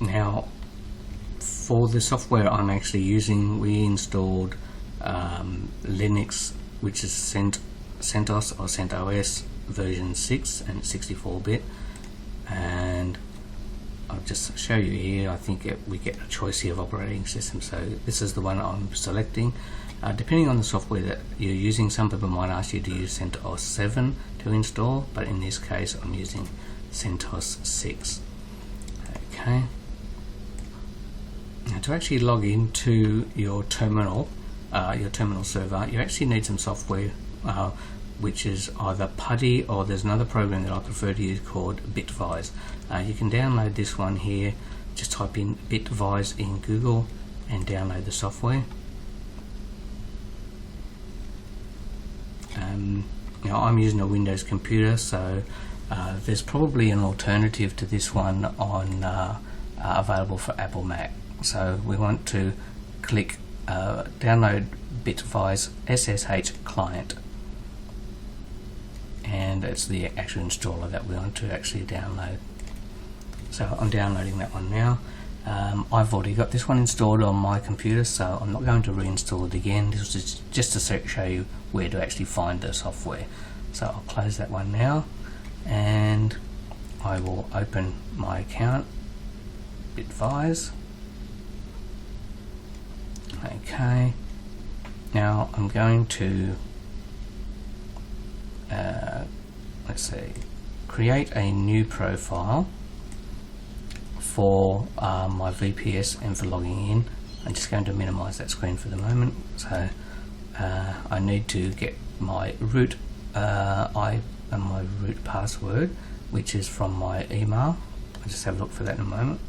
Now, for the software I'm actually using, we installed Linux, which is CentOS or CentOS version 6 and 64-bit, and I'll just show you here. I think we get a choice here of operating system, so this is the one I'm selecting. Depending on the software that you're using, some people might ask you to use CentOS 7 to install, but in this case I'm using CentOS 6. Okay. Now, to actually log into your terminal server, you actually need some software, which is either PuTTY, or there's another program that I prefer to use called Bitvise. You can download this one here. Just type in Bitvise in Google and download the software. Now, I'm using a Windows computer, so there's probably an alternative to this one on available for Apple Mac. So we want to click download Bitvise SSH client, and it's the actual installer that we want to actually download. So I'm downloading that one now. I've already got this one installed on my computer, so I'm not going to reinstall it again. This is just to show you where to actually find the software. So I'll close that one now, and I will open my account, Bitvise. Okay, now I'm going to let's see, create a new profile for my VPS and for logging in. I'm just going to minimize that screen for the moment. So I need to get my root my root password, which is from my email. I'll just have a look for that in a moment.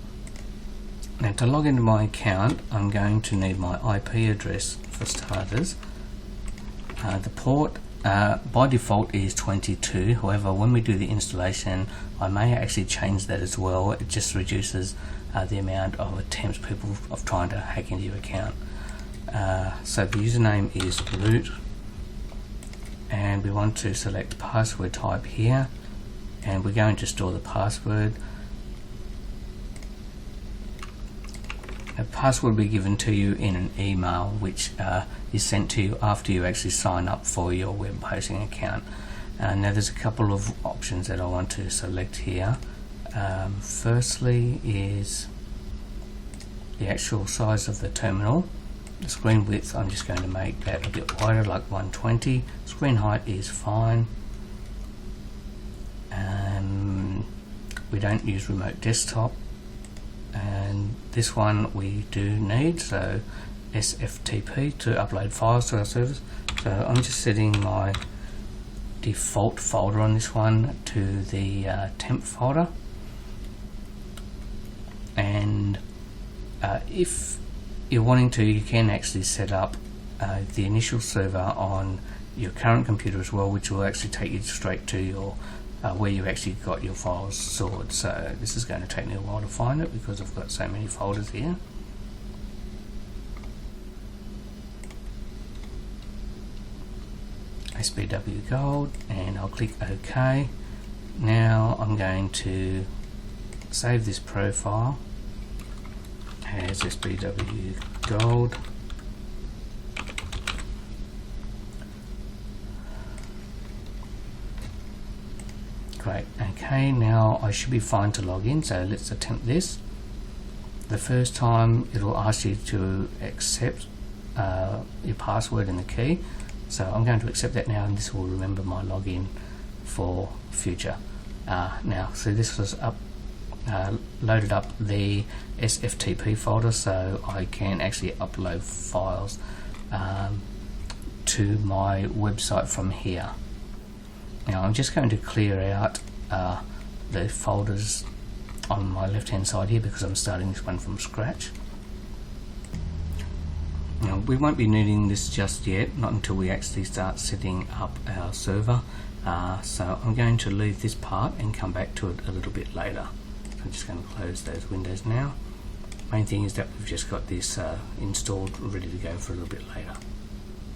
Now, to log into my account, I'm going to need my IP address for starters. The port by default is 22. However, when we do the installation, I may actually change that as well. It just reduces the amount of attempts people of trying to hack into your account. So the username is root, and we want to select password type here, and we're going to store the password. A password will be given to you in an email, which is sent to you after you actually sign up for your web hosting account. Now, there's a couple of options that I want to select here. Firstly is the actual size of the terminal. The screen width, I'm just going to make that a bit wider, like 120. Screen height is fine. We don't use remote desktop. And this one we do need, so SFTP to upload files to our servers. So I'm just setting my default folder on this one to the temp folder, and if you're wanting to, you can actually set up the initial server on your current computer as well, which will actually take you straight to your where you actually got your files stored. So this is going to take me a while to find it because I've got so many folders here. SBW Gold, and I'll click OK. Now I'm going to save this profile as SBW Gold. Great. Okay, now I should be fine to log in, so let's attempt this. The first time it will ask you to accept your password and the key, so I'm going to accept that now, and this will remember my login for future. Now, so this was loaded up the SFTP folder, so I can actually upload files to my website from here. Now I'm just going to clear out the folders on my left hand side here because I'm starting this one from scratch. Now we won't be needing this just yet, not until we actually start setting up our server. So I'm going to leave this part and come back to it a little bit later. I'm just going to close those windows now. Main thing is that we've just got this installed, ready to go for a little bit later.